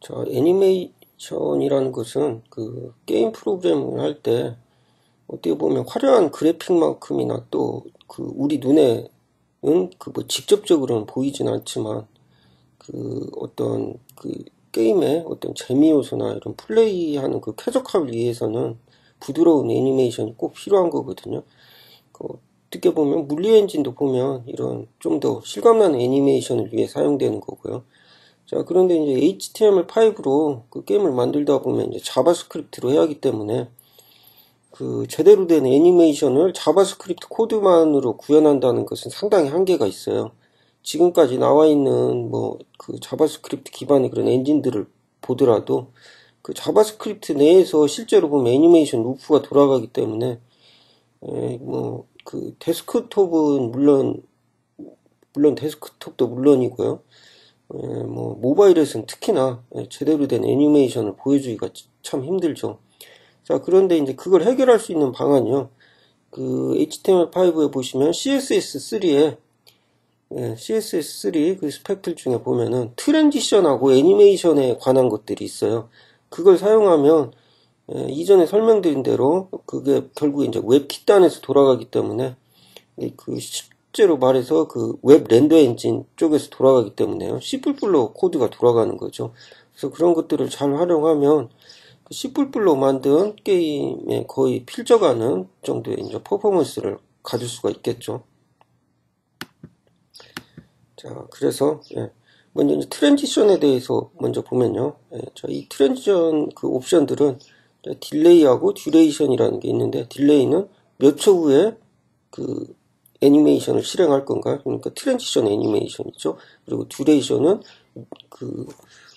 자, 애니메이션이라는 것은 그 게임 프로그램을 할 때 어떻게 보면 화려한 그래픽만큼이나 또 그 우리 눈에는 그 뭐 직접적으로는 보이진 않지만 그 어떤 그 게임의 어떤 재미 요소나 이런 플레이하는 그 쾌적함을 위해서는 부드러운 애니메이션이 꼭 필요한 거거든요. 그 어떻게 보면 물리 엔진도 보면 이런 좀 더 실감나는 애니메이션을 위해 사용되는 거고요. 자, 그런데 이제 HTML5로 그 게임을 만들다 보면 이제 자바스크립트로 해야 하기 때문에 그 제대로 된 애니메이션을 자바스크립트 코드만으로 구현한다는 것은 상당히 한계가 있어요. 지금까지 나와 있는 뭐 그 자바스크립트 기반의 그런 엔진들을 보더라도 그 자바스크립트 내에서 실제로 보면 애니메이션 루프가 돌아가기 때문에 뭐 그 데스크톱은 물론 데스크톱도 물론이고요. 뭐 모바일에서는 특히나 제대로 된 애니메이션을 보여주기가 참 힘들죠. 자, 그런데 이제 그걸 해결할 수 있는 방안이요. 그 HTML5에 보시면 CSS3에 CSS3 그 스펙들 중에 보면은 트랜지션하고 애니메이션에 관한 것들이 있어요. 그걸 사용하면 이전에 설명드린 대로 그게 결국 이제 웹 kit단에서 돌아가기 때문에 그 실제로 말해서 그 웹 렌더 엔진 쪽에서 돌아가기 때문에요. C++로 코드가 돌아가는 거죠. 그래서 그런 것들을 잘 활용하면 C++로 만든 게임에 거의 필적하는 정도의 이제 퍼포먼스를 가질 수가 있겠죠. 자, 그래서 먼저 이제 트랜지션에 대해서 먼저 보면요. 자, 이 트랜지션 그 옵션들은 딜레이하고 듀레이션이라는 게 있는데, 딜레이는 몇 초 후에 그 애니메이션을 실행할 건가? 그러니까 트랜지션 애니메이션이죠. 그리고 듀레이션은 그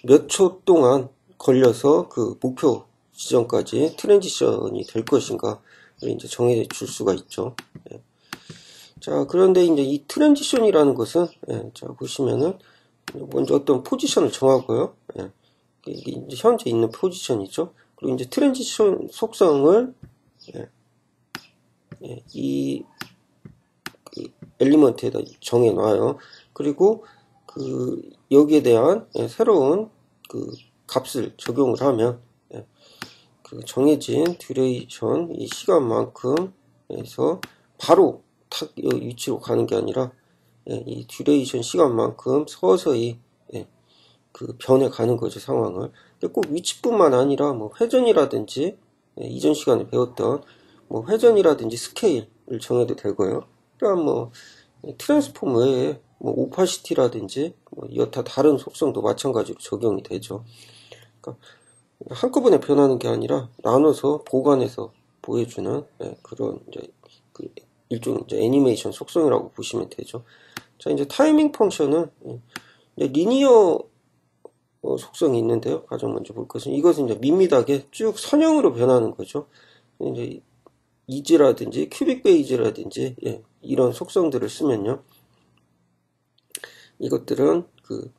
몇 초 동안 걸려서 그 목표 지점까지 트랜지션이 될 것인가? 이제 정해줄 수가 있죠. 자, 그런데 이제 이 트랜지션이라는 것은, 자, 보시면은, 먼저 어떤 포지션을 정하고요. 이게 이제 현재 있는 포지션이죠. 그리고 이제 트랜지션 속성을, 이, 그 엘리먼트에다 정해놔요. 그리고 그, 여기에 대한 새로운 그 값을 적용을 하면, 그 정해진 듀레이션, 이 시간만큼 해서 바로 탁 위치로 가는 게 아니라 이 듀레이션 시간만큼 서서히 그 변해가는 거죠, 상황을. 꼭 위치뿐만 아니라 뭐 회전이라든지 이전 시간에 배웠던 뭐 회전이라든지 스케일을 정해도 되고요. 그러니까 뭐 트랜스폼 외에 뭐 오파시티라든지 뭐 여타 다른 속성도 마찬가지로 적용이 되죠. 그러니까 한꺼번에 변하는 게 아니라 나눠서 보관해서 보여주는 그런 이제 그 일종의 이제 애니메이션 속성이라고 보시면 되죠. 자, 이제 타이밍 펑션은 이제 리니어 속성이 있는데요. 가장 먼저 볼 것은 이것은 이제 밋밋하게 쭉 선형으로 변하는 거죠. 이제 이즈라든지 큐빅 베이즈라든지 이런 속성들을 쓰면요. 이것들은 그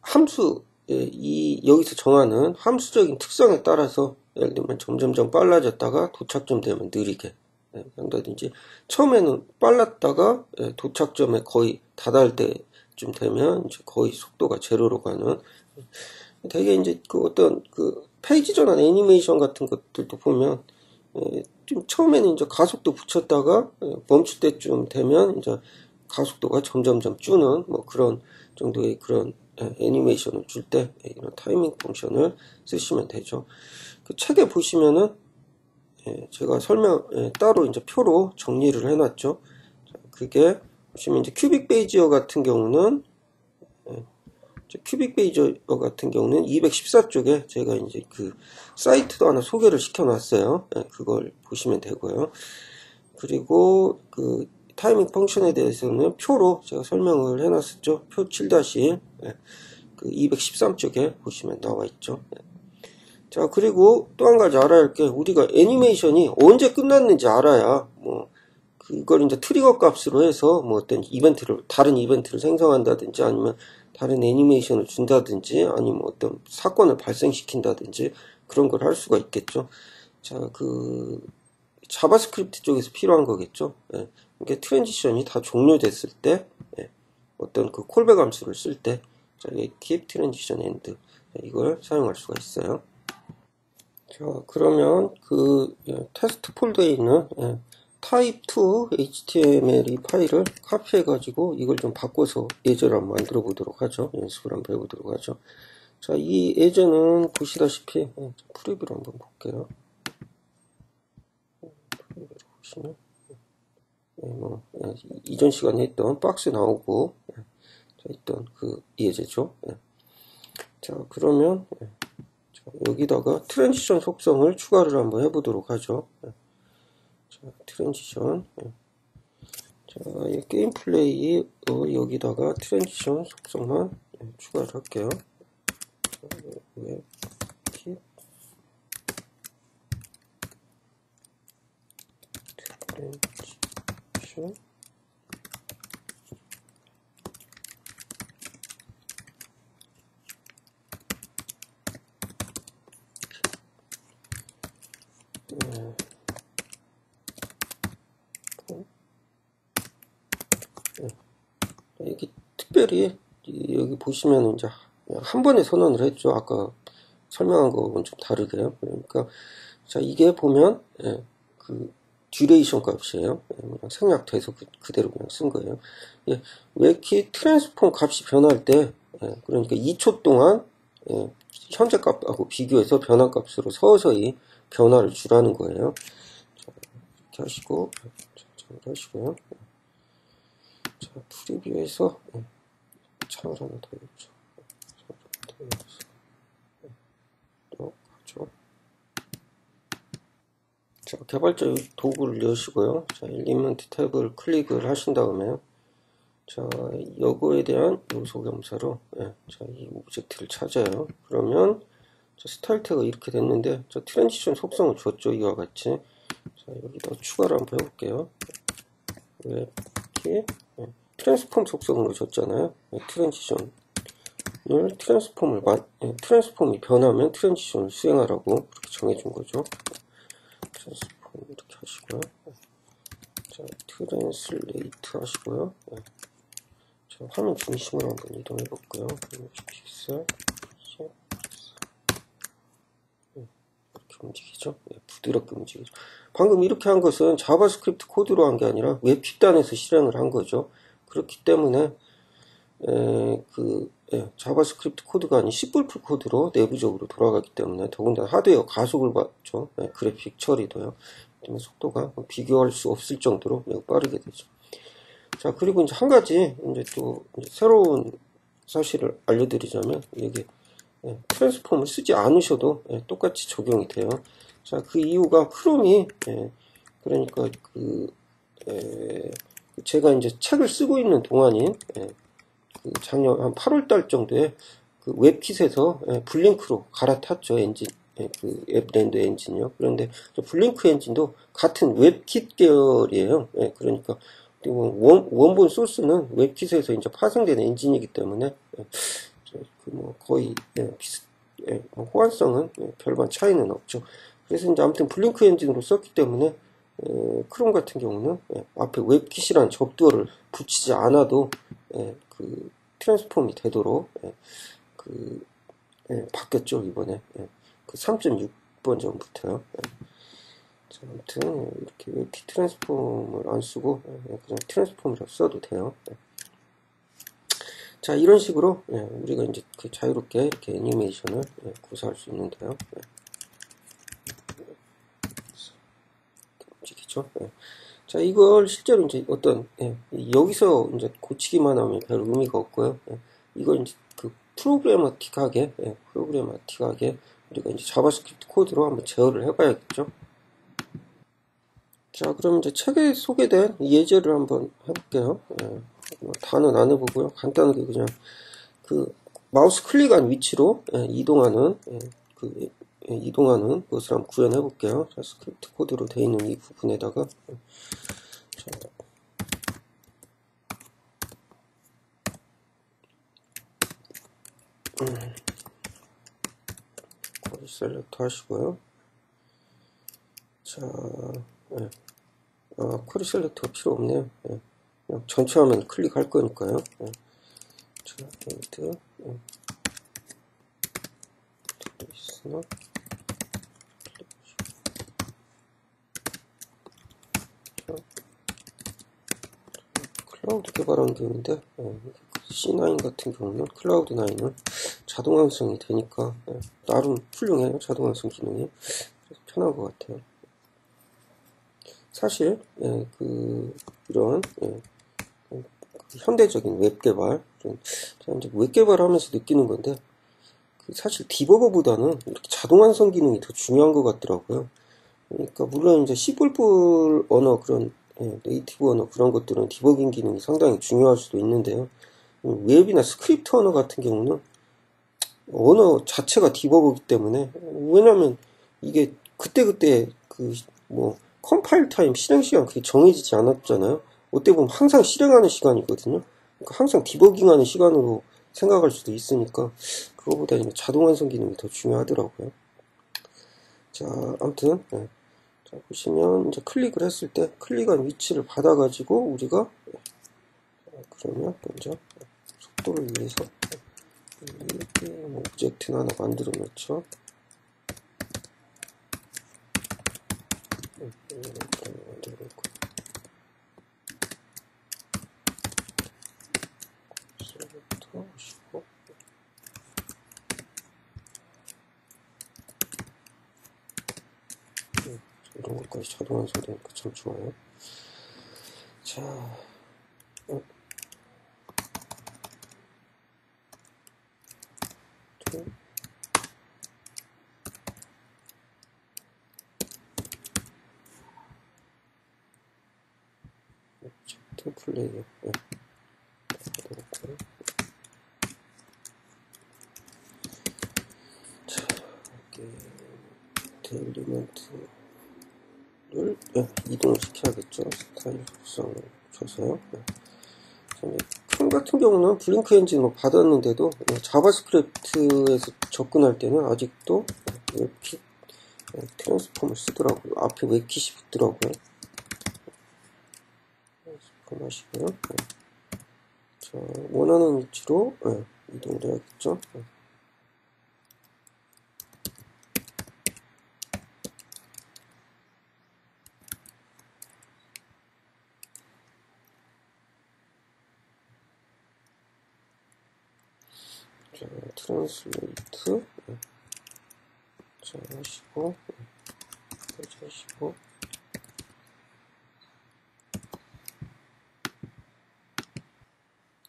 함수 여기서 정하는 함수적인 특성에 따라서 예를 들면 점점점 빨라졌다가 도착점 되면 느리게 한다든지 처음에는 빨랐다가 도착점에 거의 다다를 때쯤 되면 이제 거의 속도가 제로로 가는 되게 이제 그 어떤 그 페이지 전환 애니메이션 같은 것들도 보면 좀 처음에는 이제 가속도 붙였다가 멈출 때쯤 되면 이제 가속도가 점점점 줄는 뭐 그런 정도의 그런 애니메이션을 줄 때 이런 타이밍 펑션을 쓰시면 되죠. 그 책에 보시면은 제가 따로 이제 표로 정리를 해놨죠. 그게 보시면 이제 큐빅 베이지어 같은 경우는 214쪽에 제가 이제 그 사이트도 하나 소개를 시켜놨어요. 그걸 보시면 되고요. 그리고 그 타이밍 펑션에 대해서는 표로 제가 설명을 해놨었죠. 표 7- 그 213쪽에 보시면 나와 있죠. 자, 그리고 또 한 가지 알아야 할 게 우리가 애니메이션이 언제 끝났는지 알아야 뭐 그걸 이제 트리거 값으로 해서 뭐 어떤 다른 이벤트를 생성한다든지 아니면 다른 애니메이션을 준다든지 아니면 어떤 사건을 발생시킨다든지 그런 걸 할 수가 있겠죠. 자, 그 자바스크립트 쪽에서 필요한 거겠죠. 이게 트랜지션이 다 종료됐을 때 어떤 그 콜백 함수를 쓸 때 keep transition end 이걸 사용할 수가 있어요. 자, 그러면 그 테스트 폴더에 있는 type2 html 이 파일을 카피해 가지고 이걸 좀 바꿔서 예제를 한번 만들어 보도록 하죠. 연습을 한번 해보도록 하죠. 자, 이 예제는 보시다시피 프리뷰로 한번 볼게요. 프리뷰로 보시면 이전 시간에 했던 박스 나오고 있던 그 예제죠. 자, 그러면 자, 여기다가 트랜지션 속성을 추가를 한번 해보도록 하죠. 자, 트랜지션. 자, 이 게임 플레이 여기다가 트랜지션 속성만 추가를 할게요. 자, 웹킷 트랜지션. 여기 특별히 여기 보시면 이제 한 번에 선언을 했죠. 아까 설명한 거하고는 좀 다르게요. 그러니까 자, 이게 보면 그 듀레이션 값이에요. 생략돼서 그대로 그냥 쓴 거예요. 웹킷 트랜스폼 값이 변할 때 그러니까 2초 동안 현재 값하고 비교해서 변화 값으로 서서히 변화를 주라는 거예요. 자, 이렇게 하시고 하시고요. 자, 프리뷰에서 창을 하나 더 넣죠. 또 가죠. 자, 개발자 도구를 여시고요. 자, 엘리먼트 탭을 클릭을 하신 다음에 자, 요거에 대한 요소 겸사로 자, 이 오브젝트를 찾아요. 그러면 자, 스타일 태그가 이렇게 됐는데 자, 트랜지션 속성을 줬죠. 이와 같이. 자, 여기다 추가를 한번 해볼게요. 웹킷 트랜스폼 속성으로 줬잖아요. 트랜지션을 트랜스폼이 변하면 트랜지션을 수행하라고 그렇게 정해준 거죠. 트랜스폼 이렇게 하시고요. 자, 트랜슬레이트 하시고요. 자, 화면 중심으로 한번 이동해 볼까요? 픽셀 이렇게 움직이죠. 부드럽게 움직이죠. 방금 이렇게 한 것은 자바스크립트 코드로 한 게 아니라 웹kit단에서 실행을 한 거죠. 그렇기 때문에 자바스크립트 코드가 아닌 C++ 코드로 내부적으로 돌아가기 때문에 더군다나 하드웨어 가속을 받죠. 그래픽 처리도요. 때문에 속도가 비교할 수 없을 정도로 매우 빠르게 되죠. 자, 그리고 이제 한 가지 이제 또 새로운 사실을 알려드리자면 여기 트랜스폼을 쓰지 않으셔도 똑같이 적용이 돼요. 자, 그 이유가 크롬이 그러니까 제가 이제 책을 쓰고 있는 동안인 그 작년 한 8월달 정도에 그 웹킷에서 블링크로 갈아탔죠. 엔진, 그 앱렌더 엔진이요. 그런데 블링크 엔진도 같은 웹킷 계열이에요. 그러니까 원본 소스는 웹킷에서 이제 파생된 엔진이기 때문에 거의 호환성은 별반 차이는 없죠. 그래서 이제 아무튼 블링크 엔진으로 썼기 때문에 크롬 같은 경우는 앞에 웹킷이라는 접두어를 붙이지 않아도 그 트랜스폼이 되도록 바뀌었죠. 이번에 그 3.6번 전부터요. 자, 아무튼 이렇게 웹킷 트랜스폼을 안 쓰고 그냥 트랜스폼이라고 써도 돼요. 자, 이런 식으로 우리가 이제 자유롭게 이렇게 애니메이션을 구사할 수 있는데요. 움직이죠. 자, 이걸 실제로 이제 어떤 여기서 이제 고치기만 하면 별 의미가 없고요. 이걸 이제 그 프로그래마틱하게 우리가 이제 자바스크립트 코드로 한번 제어를 해봐야겠죠. 자, 그럼 이제 책에 소개된 예제를 한번 해볼게요. 다는 안 해보고요. 간단하게 그냥 그 마우스 클릭한 위치로 이동하는 것을 한번 구현해 볼게요. 자, 스크립트 코드로 되어 있는 이 부분에다가 쿼리 셀렉트 하시고요. 자, 쿼리 셀렉트가 필요 없네요. 그냥 전체 화면 클릭할 거니까요. 자, 페인트 리스너 클라우드 개발하는 경우인데 C9 같은 경우는 클라우드 9은 자동 완성이 되니까 나름 훌륭해요. 자동 완성 기능이. 그래서 편한 것 같아요. 사실 이런 현대적인 웹 개발, 제가 이제 웹 개발하면서 느끼는 건데 사실 디버거보다는 이렇게 자동 완성 기능이 더 중요한 것 같더라고요. 그러니까 물론 이제 C++ 언어 그런 네이티브 언어 그런 것들은 디버깅 기능이 상당히 중요할 수도 있는데요. 웹이나 스크립트 언어 같은 경우는 언어 자체가 디버거기 때문에 왜냐면 이게 그때그때 컴파일 타임 실행 시간 그게 정해지지 않았잖아요. 어떻게 보면 항상 실행하는 시간이거든요. 그러니까 항상 디버깅하는 시간으로 생각할 수도 있으니까 그거보다 자동 완성 기능이 더 중요하더라고요. 자, 아무튼 자, 보시면 이제 클릭을 했을 때 클릭한 위치를 받아가지고 우리가 그러면 먼저 속도를 위해서 오브젝트는 하나 만들어 놓죠. 이런 것까지 자동 완성되니까 참 좋아요. 자, 플레이어. 자, 엘리먼트를 이동을 시켜야겠죠. 스타일 속성을 줘서요. 큰 같은 경우는 블링크 엔진 받았는데도 자바스크립트에서 접근할 때는 아직도 웹킷 트랜스폼을 쓰더라고요. 앞에 웹킷이 붙더라고요. 트랜스폼 하시고요. 자, 원하는 위치로 이동을 해야겠죠. 자, 트랜슬레이트 자, 하시고 하시고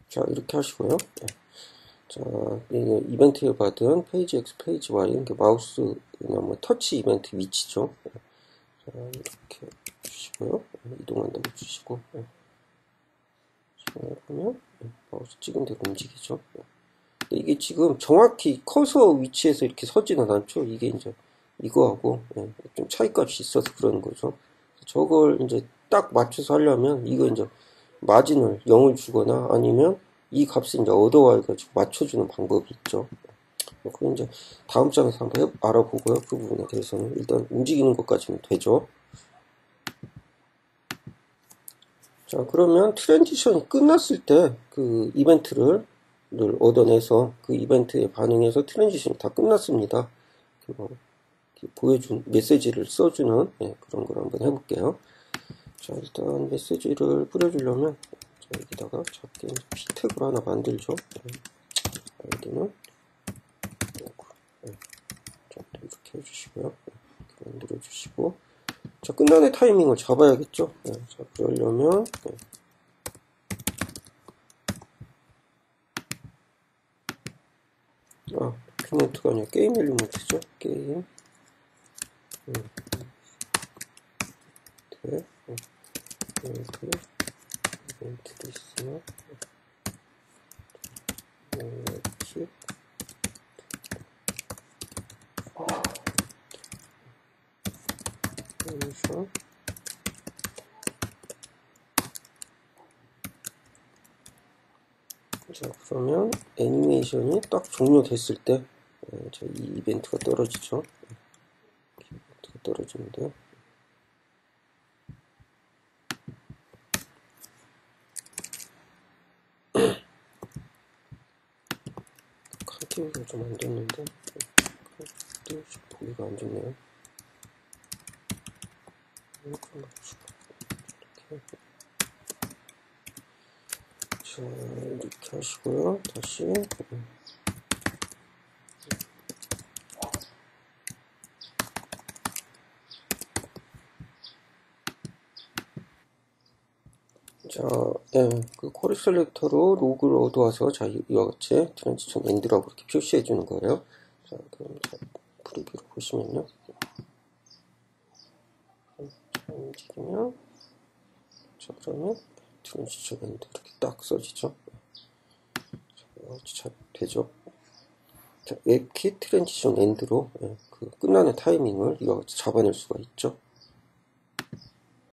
자, 이렇게 하시고요. 자, 이벤트에 받은 페이지 X, 페이지 Y, 이렇게 마우스나 터치 이벤트 위치죠. 자, 이렇게 주시고요. 이동한다고 주시고, 자, 보면 마우스 찍은 대로 움직이죠. 이게 지금 정확히 커서 위치에서 이렇게 서지는 않죠. 이게 이제 이거하고 좀 차이값이 있어서 그러는 거죠. 저걸 이제 딱 맞춰서 하려면 이거 이제 마진을 0을 주거나 아니면 이 값을 이제 얻어와가지고 맞춰주는 방법이 있죠. 그건 이제 다음 장에서 한번 알아보고요. 그 부분에 대해서는 일단 움직이는 것까지는 되죠. 자, 그러면 트랜지션이 끝났을 때 그 이벤트를 얻어내서 그 이벤트에 반응해서 트랜지션이 다 끝났습니다. 보여준 메시지를 써주는 그런 걸 한번 해볼게요. 자, 일단 메시지를 뿌려주려면 여기다가 작게 p 태그를 하나 만들죠. 아이디는 자, 이렇게 해주시고요. 이렇게 만들어주시고, 자, 끝나는 타이밍을 잡아야겠죠. 자, 그러려면 도큐멘트가 아니라 게임 엘리먼트죠. 게임 이벤트 리스너 킷 애니메이션 자, 그러면 애니메이션이 딱 종료됐을 때 이 이벤트가 떨어지죠. 이벤트가 떨어지는데요. 컨티뉴가 좀 안 됐는데 좀 보기가 안 좋네요. 이렇게. 자, 이렇게 하시고요. 다시. 자, 예, 그 쿼리 셀렉터로 로그를 얻어와서, 자, 이와 같이 트랜지션 엔드라고 이렇게 표시해 주는 거예요. 자, 그럼 자, 프리뷰로 보시면요. 자, 움직이면, 자, 그러면 트랜지션 엔드 이렇게 딱 써지죠. 자, 잘 되죠. 자, 웹키 트랜지션 엔드로, 예, 그 끝나는 타이밍을 이와 같이 잡아낼 수가 있죠.